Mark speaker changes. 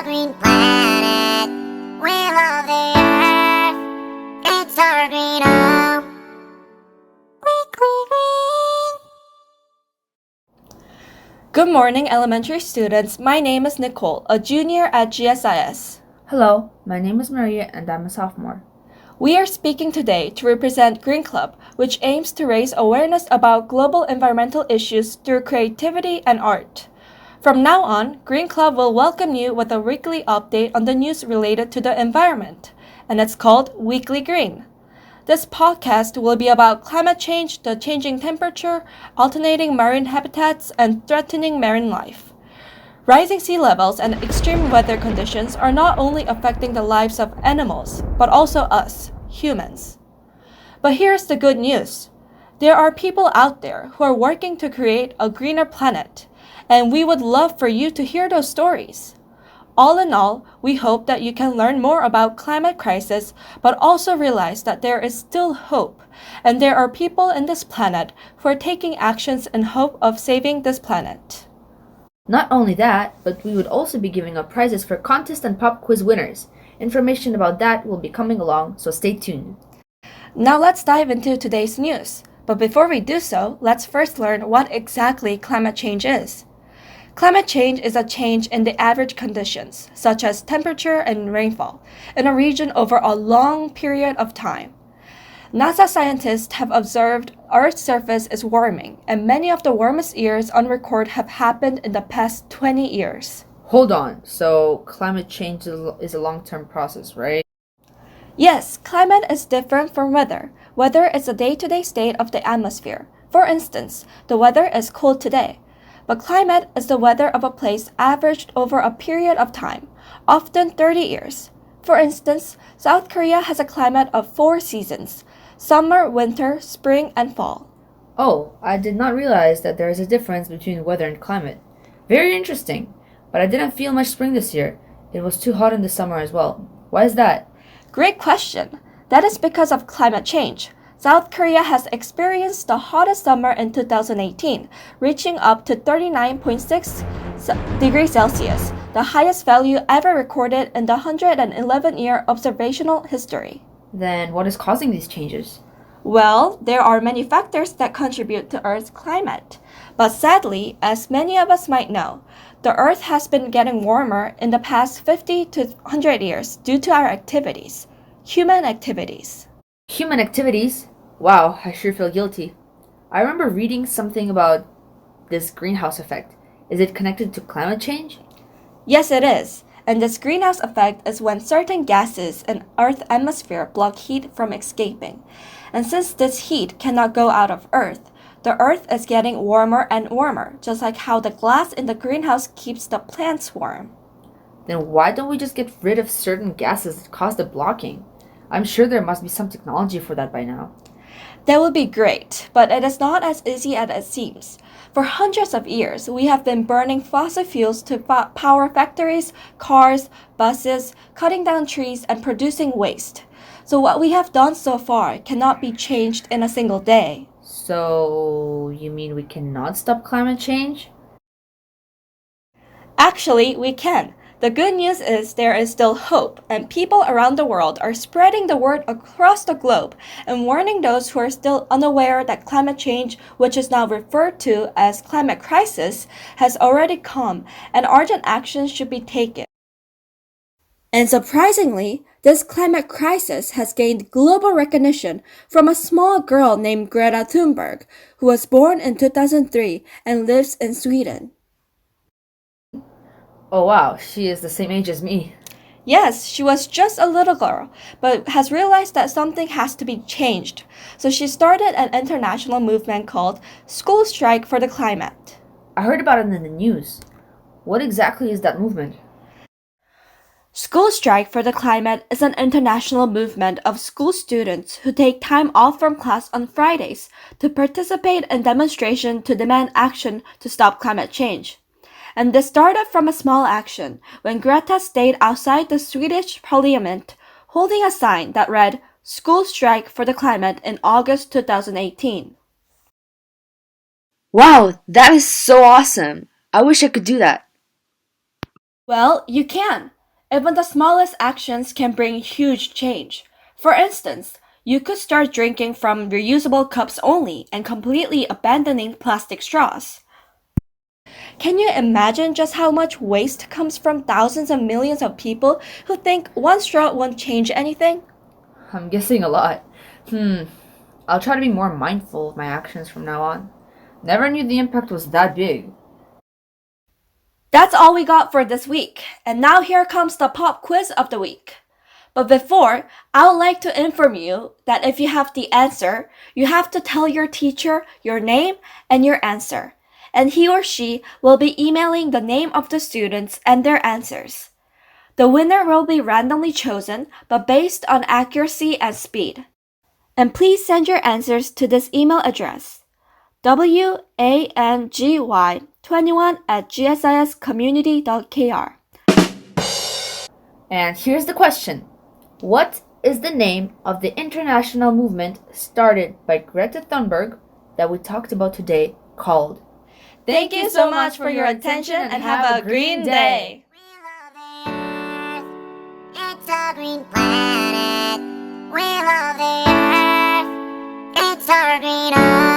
Speaker 1: a green planet. We love the earth. It's our green home. Weekly Green.
Speaker 2: Good morning, elementary students. My name is Nicole, a junior at GSIS.
Speaker 3: Hello, my name is Maria and I'm a sophomore.
Speaker 2: We are speaking today to represent Green Club, which aims to raise awareness about global environmental issues through creativity and art. From now on, Green Club will welcome you with a weekly update on the news related to the environment, and it's called Weekly Green. This podcast will be about climate change, the changing temperature, alternating marine habitats, and threatening marine life. Rising sea levels and extreme weather conditions are not only affecting the lives of animals, but also us, humans. But here's the good news. There are people out there who are working to create a greener planet, and we would love for you to hear those stories. All in all, we hope that you can learn more about climate crisis, but also realize that there is still hope, and there are people in this planet who are taking actions in hope of saving this planet.
Speaker 3: Not only that, but we would also be giving out prizes for contest and pop quiz winners. Information about that will be coming along, so stay tuned.
Speaker 2: Now let's dive into today's news. But before we do so, let's first learn what exactly climate change is. Climate change is a change in the average conditions, such as temperature and rainfall, in a region over a long period of time. NASA scientists have observed Earth's surface is warming, and many of the warmest years on record have happened in the past 20 years.
Speaker 3: Hold on, so climate change is a long-term process, right?
Speaker 2: Yes, climate is different from weather. Weather is a day-to-day state of the atmosphere. For instance, the weather is cold today. But climate is the weather of a place averaged over a period of time, often 30 years. For instance, South Korea has a climate of 4 seasons: summer, winter, spring, and fall.
Speaker 3: Oh, I did not realize that there is a difference between weather and climate. Very interesting, but I didn't feel much spring this year. It was too hot in the summer as well. Why is that?
Speaker 2: Great question. That is because of climate change. South Korea has experienced the hottest summer in 2018, reaching up to 39.6 degrees Celsius, the highest value ever recorded in the 111-year observational history.
Speaker 3: Then what is causing these changes?
Speaker 2: Well, there are many factors that contribute to Earth's climate. But sadly, as many of us might know, the Earth has been getting warmer in the past 50 to 100 years due to our activities, human activities.
Speaker 3: Human activities? Wow, I sure feel guilty. I remember reading something about this greenhouse effect. Is it connected to climate change?
Speaker 2: Yes, it is. And this greenhouse effect is when certain gases in Earth's atmosphere block heat from escaping. And since this heat cannot go out of Earth, the Earth is getting warmer and warmer, just like how the glass in the greenhouse keeps the plants warm.
Speaker 3: Then why don't we just get rid of certain gases that cause the blocking? I'm sure there must be some technology for that by now.
Speaker 2: That would be great, but it is not as easy as it seems. For hundreds of years, we have been burning fossil fuels to power factories, cars, buses, cutting down trees, and producing waste. So what we have done so far cannot be changed in a single day.
Speaker 3: So, you mean we cannot stop climate change?
Speaker 2: Actually, we can. The good news is there is still hope, and people around the world are spreading the word across the globe and warning those who are still unaware that climate change, which is now referred to as climate crisis, has already come and urgent action should be taken. And surprisingly, this climate crisis has gained global recognition from a small girl named Greta Thunberg, who was born in 2003 and lives in Sweden.
Speaker 3: Oh wow, she is the same age as me.
Speaker 2: Yes, she was just a little girl, but has realized that something has to be changed. So she started an international movement called School Strike for the Climate.
Speaker 3: I heard about it in the news. What exactly is that movement?
Speaker 2: School Strike for the Climate is an international movement of school students who take time off from class on Fridays to participate in demonstration to demand action to stop climate change. And this started from a small action when Greta stayed outside the Swedish parliament holding a sign that read School Strike for the Climate in August 2018.
Speaker 4: Wow, that is so awesome! I wish I could do that.
Speaker 2: Well, you can. Even the smallest actions can bring huge change. For instance, you could start drinking from reusable cups only and completely abandoning plastic straws. Can you imagine just how much waste comes from thousands of millions of people who think one straw won't change anything?
Speaker 3: I'm guessing a lot. I'll try to be more mindful of my actions from now on. Never knew the impact was that big.
Speaker 2: That's all we got for this week, and now here comes the pop quiz of the week. But before, I would like to inform you that if you have the answer, you have to tell your teacher your name and your answer, and he or she will be emailing the name of the students and their answers. The winner will be randomly chosen, but based on accuracy and speed. And please send your answers to this email address: wangy21@gsiscommunity.kr.
Speaker 3: And here's the question. What is the name of the international movement started by Greta Thunberg that we talked about today called?
Speaker 2: Thank you so much for your attention and have a green day!
Speaker 1: We love the earth. It's a green planet. We love the earth. It's our green home.